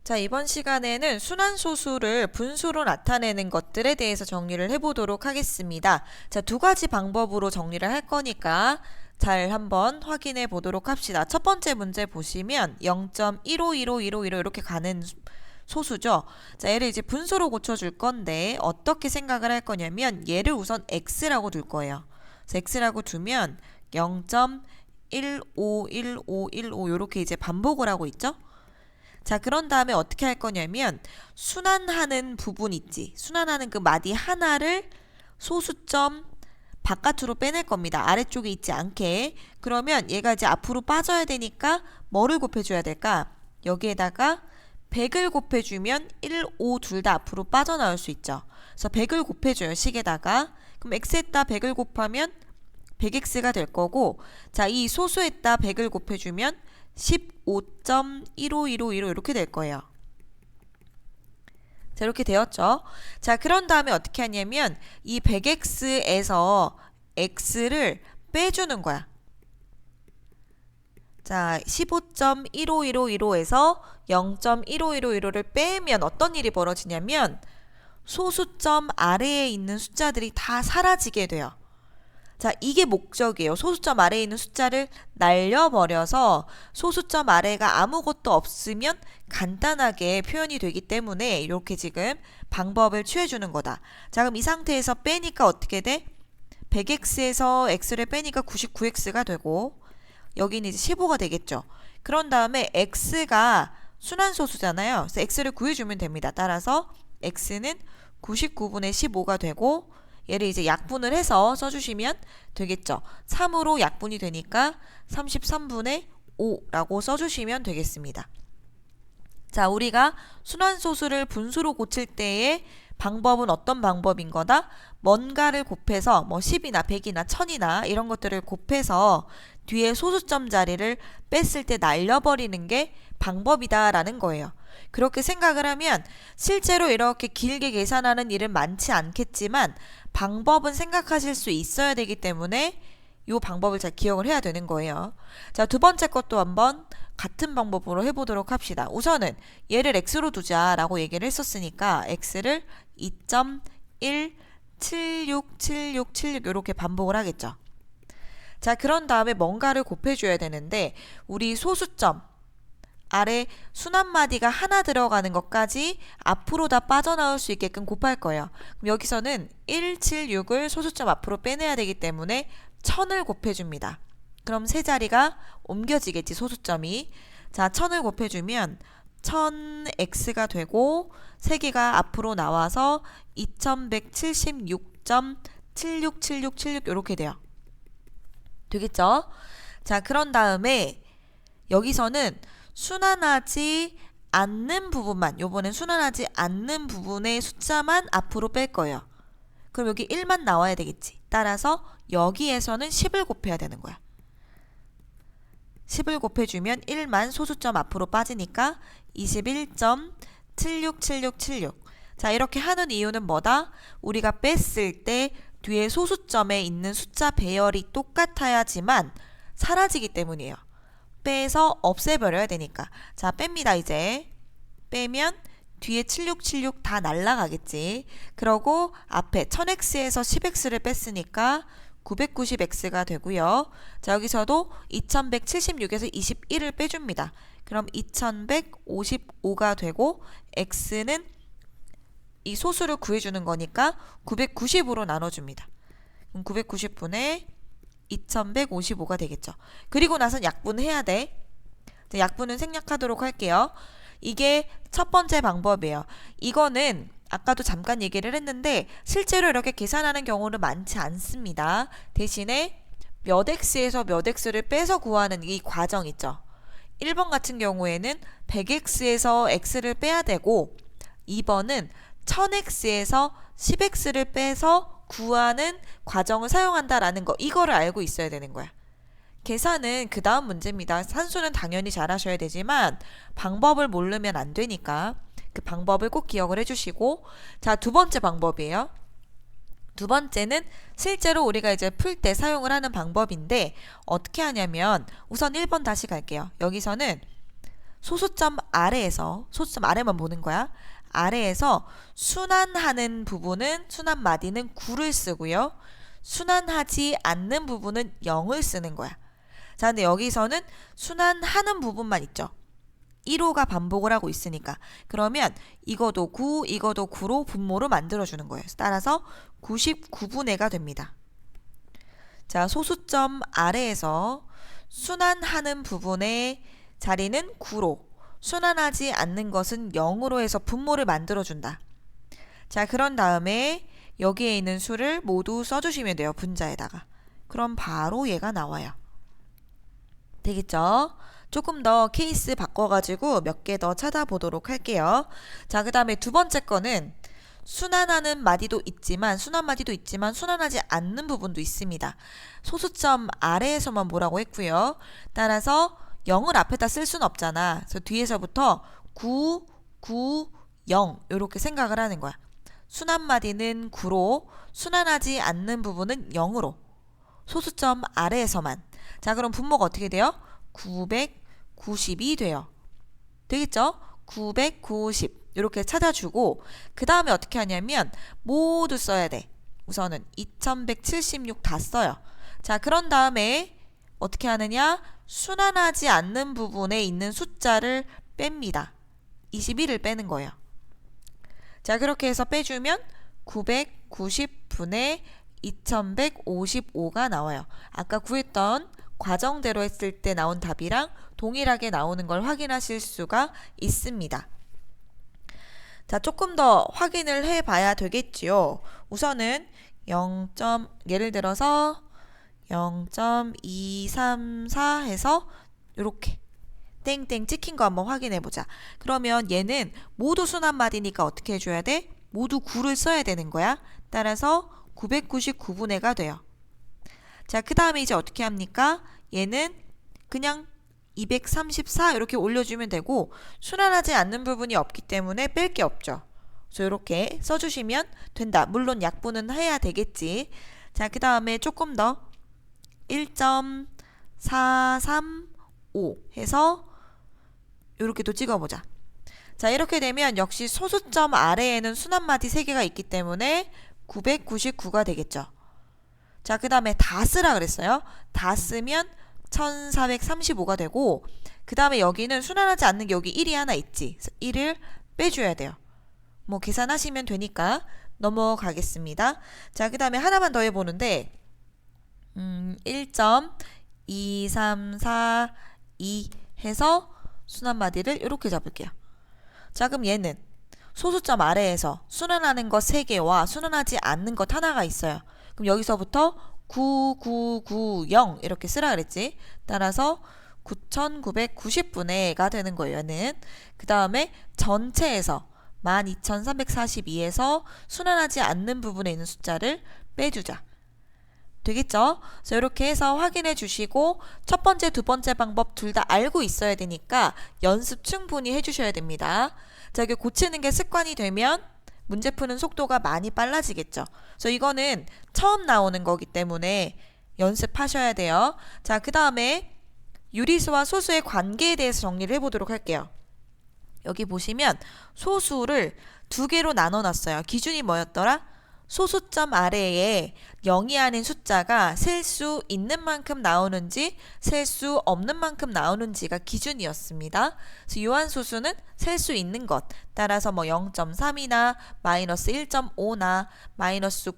자, 이번 시간에는 순환소수를 분수로 나타내는 것들에 대해서 정리를 해보도록 하겠습니다. 자, 두 가지 방법으로 정리를 할 거니까 잘 한번 확인해 보도록 합시다. 첫 번째 문제 보시면 0.15151515 이렇게 가는 소수죠. 자, 얘를 이제 분수로 고쳐줄 건데 어떻게 생각을 할 거냐면 얘를 우선 x라고 둘 거예요. 그래서 x라고 두면 0.151515 이렇게 이제 반복을 하고 있죠. 자, 그런 다음에 어떻게 할 거냐면 순환하는 부분 있지. 순환하는 그 마디 하나를 소수점 바깥으로 빼낼 겁니다. 아래쪽에 있지 않게. 그러면 얘가 이제 앞으로 빠져야 되니까 뭐를 곱해줘야 될까? 여기에다가 100을 곱해주면 1, 5 둘 다 앞으로 빠져나올 수 있죠. 그래서 100을 곱해줘요. 식에다가. 그럼 x에다 100을 곱하면 100x가 될 거고, 자, 이 소수에다 100을 곱해주면 15.151515 이렇게 될 거예요. 자, 이렇게 되었죠. 자, 그런 다음에 어떻게 하냐면 이 100x에서 x를 빼주는 거야. 자, 15.151515에서 0.151515를 빼면 어떤 일이 벌어지냐면 소수점 아래에 있는 숫자들이 다 사라지게 돼요. 자, 이게 목적이에요. 소수점 아래에 있는 숫자를 날려버려서 소수점 아래가 아무것도 없으면 간단하게 표현이 되기 때문에 이렇게 지금 방법을 취해주는 거다. 자, 그럼 이 상태에서 빼니까 어떻게 돼? 100x에서 x를 빼니까 99x가 되고 여기는 이제 15가 되겠죠. 그런 다음에 x가 순환소수잖아요. 그래서 x를 구해주면 됩니다. 따라서 x는 99분의 15가 되고 얘를 이제 약분을 해서 써주시면 되겠죠. 3으로 약분이 되니까 33분의 5라고 써주시면 되겠습니다. 자, 우리가 순환소수를 분수로 고칠 때의 방법은 어떤 방법인 거다? 뭔가를 곱해서 뭐 10이나 100이나 1000이나 이런 것들을 곱해서 뒤에 소수점 자리를 뺐을 때 날려버리는 게 방법이다라는 거예요. 그렇게 생각을 하면 실제로 이렇게 길게 계산하는 일은 많지 않겠지만 방법은 생각하실 수 있어야 되기 때문에 이 방법을 잘 기억을 해야 되는 거예요. 자, 두 번째 것도 한번 같은 방법으로 해보도록 합시다. 우선은 얘를 x로 두자라고 얘기를 했었으니까 x를 2.1767676 이렇게 반복을 하겠죠. 자, 그런 다음에 뭔가를 곱해줘야 되는데 우리 소수점 아래 순환마디가 하나 들어가는 것까지 앞으로 다 빠져나올 수 있게끔 곱할 거예요. 그럼 여기서는 176을 소수점 앞으로 빼내야 되기 때문에 1000을 곱해줍니다. 그럼 세 자리가 옮겨지겠지, 소수점이. 자, 1000을 곱해주면 1000x가 되고 세 개가 앞으로 나와서 2176.767676 이렇게 돼요. 되겠죠? 자, 그런 다음에 여기서는 순환하지 않는 부분만, 요번엔 순환하지 않는 부분의 숫자만 앞으로 뺄 거예요. 그럼 여기 1만 나와야 되겠지. 따라서 여기에서는 10을 곱해야 되는 거야. 10을 곱해주면 1만 소수점 앞으로 빠지니까 21.767676. 자, 이렇게 하는 이유는 뭐다? 우리가 뺐을 때 뒤에 소수점에 있는 숫자 배열이 똑같아야지만 사라지기 때문이에요. 빼서 없애버려야 되니까. 자, 뺍니다. 이제 빼면 뒤에 7676 다 날라가겠지. 그러고 앞에 1000x에서 10x를 뺐으니까 990x가 되고요. 자, 여기서도 2176에서 21을 빼줍니다. 그럼 2155가 되고 x는 이 소수를 구해주는 거니까 990으로 나눠줍니다. 그럼 990분의 2155가 되겠죠. 그리고 나선 약분해야 돼. 약분은 생략하도록 할게요. 이게 첫 번째 방법이에요. 이거는 아까도 잠깐 얘기를 했는데 실제로 이렇게 계산하는 경우는 많지 않습니다. 대신에 몇 x에서 몇 x를 빼서 구하는 이 과정 있죠. 1번 같은 경우에는 100x에서 x를 빼야 되고 2번은 1000x에서 10x를 빼서 구하는 과정을 사용한다라는 거, 이거를 알고 있어야 되는 거야. 계산은 그 다음 문제입니다. 산수는 당연히 잘 하셔야 되지만 방법을 모르면 안 되니까 그 방법을 꼭 기억을 해주시고, 자, 두 번째 방법이에요. 두 번째는 실제로 우리가 이제 풀 때 사용을 하는 방법인데 어떻게 하냐면 우선 1번 다시 갈게요. 여기서는 소수점 아래에서, 소수점 아래만 보는 거야. 아래에서 순환하는 부분은, 순환 마디는 9를 쓰고요. 순환하지 않는 부분은 0을 쓰는 거야. 자, 근데 여기서는 순환하는 부분만 있죠. 1호가 반복을 하고 있으니까. 그러면 이거도 9, 이거도 9로 분모를 만들어주는 거예요. 따라서 99분의가 됩니다. 자, 소수점 아래에서 순환하는 부분의 자리는 9로, 순환하지 않는 것은 0으로 해서 분모를 만들어준다. 자, 그런 다음에 여기에 있는 수를 모두 써주시면 돼요. 분자에다가. 그럼 바로 얘가 나와요. 되겠죠? 조금 더 케이스 바꿔가지고 몇 개 더 찾아보도록 할게요. 자, 그 다음에 두 번째 거는 순환하는 마디도 있지만, 순환 마디도 있지만 순환하지 않는 부분도 있습니다. 소수점 아래에서만 뭐라고 했고요. 따라서 0을 앞에다 쓸 수는 없잖아. 그래서 뒤에서부터 9, 9, 0 이렇게 생각을 하는 거야. 순환 마디는 9로, 순환하지 않는 부분은 0으로. 소수점 아래에서만. 자, 그럼 분모가 어떻게 돼요? 990이 돼요. 되겠죠? 990 이렇게 찾아주고 그 다음에 어떻게 하냐면 모두 써야 돼. 우선은 2176 다 써요. 자, 그런 다음에 어떻게 하느냐? 순환하지 않는 부분에 있는 숫자를 뺍니다. 21을 빼는 거예요. 자, 그렇게 해서 빼주면 990분의 2155가 나와요. 아까 구했던 과정대로 했을 때 나온 답이랑 동일하게 나오는 걸 확인하실 수가 있습니다. 자, 조금 더 확인을 해봐야 되겠지요. 우선은 예를 들어서 0.234 해서 이렇게 땡땡 찍힌 거 한번 확인해 보자. 그러면 얘는 모두 순환마디니까 어떻게 해줘야 돼? 모두 9를 써야 되는 거야. 따라서 999분의가 돼요. 자, 그 다음에 이제 어떻게 합니까? 얘는 그냥 234 이렇게 올려주면 되고 순환하지 않는 부분이 없기 때문에 뺄 게 없죠. 그래서 이렇게 써주시면 된다. 물론 약분은 해야 되겠지. 자, 그 다음에 조금 더 1.435 해서 이렇게 또 찍어보자. 자, 이렇게 되면 역시 소수점 아래에는 순환마디 3개가 있기 때문에 999가 되겠죠. 자, 그 다음에 다 쓰라 그랬어요. 다 쓰면 1435가 되고 그 다음에 여기는 순환하지 않는 게 여기 1이 하나 있지. 그래서 1을 빼줘야 돼요. 뭐 계산하시면 되니까 넘어가겠습니다. 자, 그 다음에 하나만 더 해보는데 1.2342 해서 순환마디를 이렇게 잡을게요. 자, 그럼 얘는 소수점 아래에서 순환하는 것 3개와 순환하지 않는 것 하나가 있어요. 그럼 여기서부터 9990 이렇게 쓰라 그랬지. 따라서 9990분의가 되는 거예요. 얘는. 그 다음에 전체에서 12342에서 순환하지 않는 부분에 있는 숫자를 빼주자. 되겠죠? 그래서 이렇게 해서 확인해 주시고 첫 번째, 두 번째 방법 둘 다 알고 있어야 되니까 연습 충분히 해주셔야 됩니다. 자, 이게 고치는 게 습관이 되면 문제 푸는 속도가 많이 빨라지겠죠. 그래서 이거는 처음 나오는 거기 때문에 연습하셔야 돼요. 자, 그 다음에 유리수와 소수의 관계에 대해서 정리를 해보도록 할게요. 여기 보시면 소수를 2개로 나눠놨어요. 기준이 뭐였더라? 소수점 아래에 0이 아닌 숫자가 셀 수 있는 만큼 나오는지 셀 수 없는 만큼 나오는지가 기준이었습니다. 그래서 요한소수는 셀 수 있는 것, 따라서 뭐 0.3이나 마이너스 1.5나 마이너스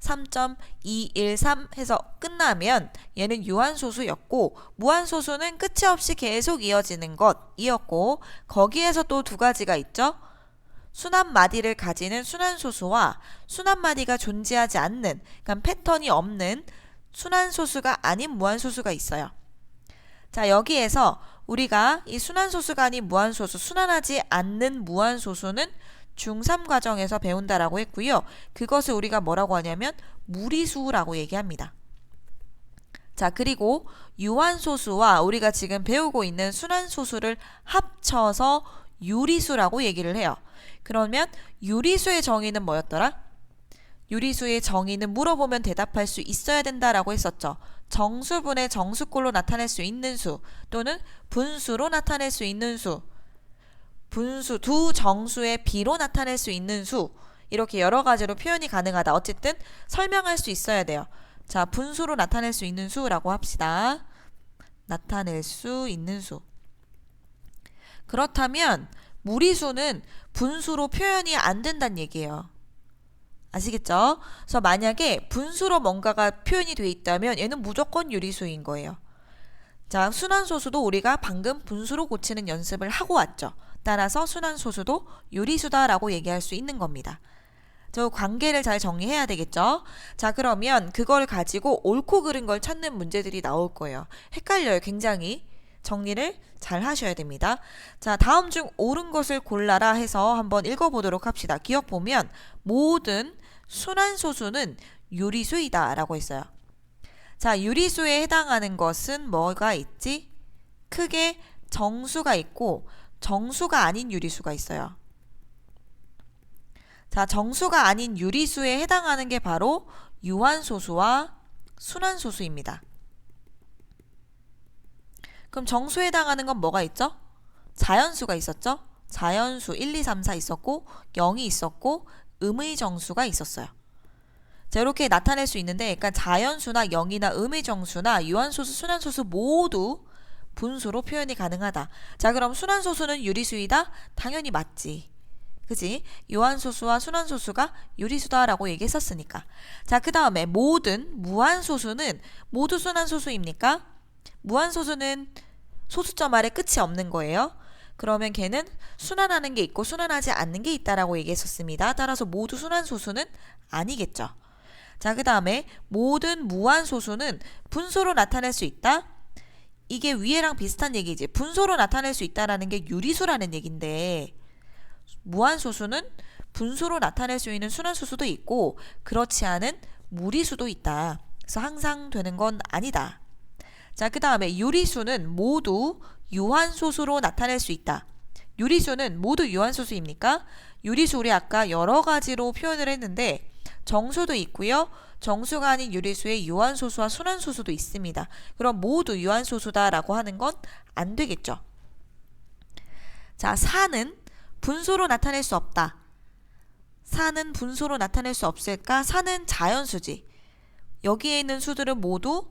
3.213 해서 끝나면 얘는 유한소수였고 무한소수는 끝이 없이 계속 이어지는 것이었고 거기에서 또 2가지가 있죠. 순환마디를 가지는 순환소수와 순환마디가 존재하지 않는, 그러니까 패턴이 없는 순환소수가 아닌 무한소수가 있어요. 자, 여기에서 우리가 이 순환소수가 아닌 무한소수, 순환하지 않는 무한소수는 중3 과정에서 배운다라고 했고요. 그것을 우리가 뭐라고 하냐면 무리수라고 얘기합니다. 자, 그리고 유한소수와 우리가 지금 배우고 있는 순환소수를 합쳐서 유리수라고 얘기를 해요. 그러면 유리수의 정의는 뭐였더라? 유리수의 정의는 물어보면 대답할 수 있어야 된다라고 했었죠. 정수분의 정수꼴로 나타낼 수 있는 수 또는 분수로 나타낼 수 있는 수, 분수, 두 정수의 비로 나타낼 수 있는 수, 이렇게 여러 가지로 표현이 가능하다. 어쨌든 설명할 수 있어야 돼요. 자, 분수로 나타낼 수 있는 수라고 합시다. 나타낼 수 있는 수. 그렇다면 무리수는 분수로 표현이 안 된다는 얘기예요. 아시겠죠? 그래서 만약에 분수로 뭔가가 표현이 돼 있다면 얘는 무조건 유리수인 거예요. 자, 순환소수도 우리가 방금 분수로 고치는 연습을 하고 왔죠. 따라서 순환소수도 유리수다라고 얘기할 수 있는 겁니다. 저 관계를 잘 정리해야 되겠죠? 자, 그러면 그걸 가지고 옳고 그른 걸 찾는 문제들이 나올 거예요. 헷갈려요, 굉장히. 정리를 잘 하셔야 됩니다. 자, 다음 중 옳은 것을 골라라 해서 한번 읽어보도록 합시다. 기억 보면 모든 순환소수는 유리수이다 라고 했어요. 자, 유리수에 해당하는 것은 뭐가 있지? 크게 정수가 있고 정수가 아닌 유리수가 있어요. 자, 정수가 아닌 유리수에 해당하는 게 바로 유한소수와 순환소수입니다. 그럼 정수에 해당하는 건 뭐가 있죠? 자연수가 있었죠? 자연수 1, 2, 3, 4 있었고 0이 있었고 음의 정수가 있었어요. 자, 이렇게 나타낼 수 있는데 그러니까 자연수나 0이나 음의 정수나 유한소수, 순환소수 모두 분수로 표현이 가능하다. 자, 그럼 순환소수는 유리수이다? 당연히 맞지. 그지? 유한소수와 순환소수가 유리수다라고 얘기했었으니까. 자, 그 다음에 모든 무한소수는 모두 순환소수입니까? 무한소수는 소수점 아래 끝이 없는 거예요. 그러면 걔는 순환하는 게 있고 순환하지 않는 게 있다라고 얘기했었습니다. 따라서 모두 순환소수는 아니겠죠. 자, 그 다음에 모든 무한소수는 분소로 나타낼 수 있다? 이게 위에랑 비슷한 얘기지. 분소로 나타낼 수 있다라는 게 유리수라는 얘긴데 무한소수는 분수로 나타낼 수 있는 순환소수도 있고 그렇지 않은 무리수도 있다. 그래서 항상 되는 건 아니다. 자, 그 다음에 유리수는 모두 유한소수로 나타낼 수 있다. 유리수는 모두 유한소수입니까? 유리수 우리 아까 여러 가지로 표현을 했는데 정수도 있고요. 정수가 아닌 유리수에 유한소수와 순환소수도 있습니다. 그럼 모두 유한소수다라고 하는 건 안 되겠죠. 자, 4는 분수로 나타낼 수 없다. 4는 분수로 나타낼 수 없을까? 4는 자연수지. 여기에 있는 수들은 모두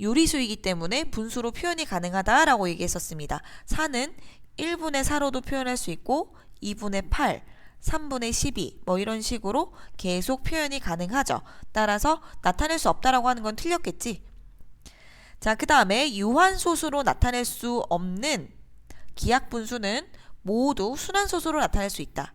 유리수이기 때문에 분수로 표현이 가능하다라고 얘기했었습니다. 4는 1분의 4로도 표현할 수 있고 2분의 8, 3분의 12 뭐 이런 식으로 계속 표현이 가능하죠. 따라서 나타낼 수 없다라고 하는 건 틀렸겠지. 자, 그 다음에 유한소수로 나타낼 수 없는 기하분수는 모두 순환소수로 나타낼 수 있다.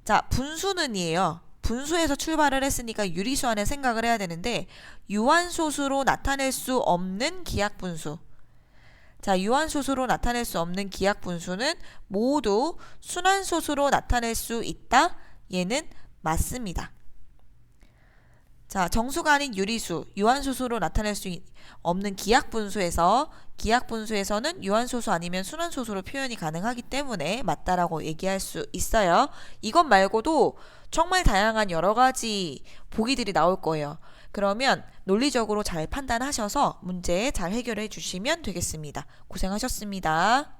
자, 분수는이에요. 분수에서 출발을 했으니까 유리수 안에 생각을 해야 되는데 유한소수로 나타낼 수 없는 기하분수. 자, 유한소수로 나타낼 수 없는 기하분수는 모두 순환소수로 나타낼 수 있다. 얘는 맞습니다. 자, 정수가 아닌 유리수, 유한소수로 나타낼 수 없는 기하분수에서는 유한소수 아니면 순환소수로 표현이 가능하기 때문에 맞다라고 얘기할 수 있어요. 이것 말고도 정말 다양한 여러 가지 보기들이 나올 거예요. 그러면 논리적으로 잘 판단하셔서 문제 잘 해결해 주시면 되겠습니다. 고생하셨습니다.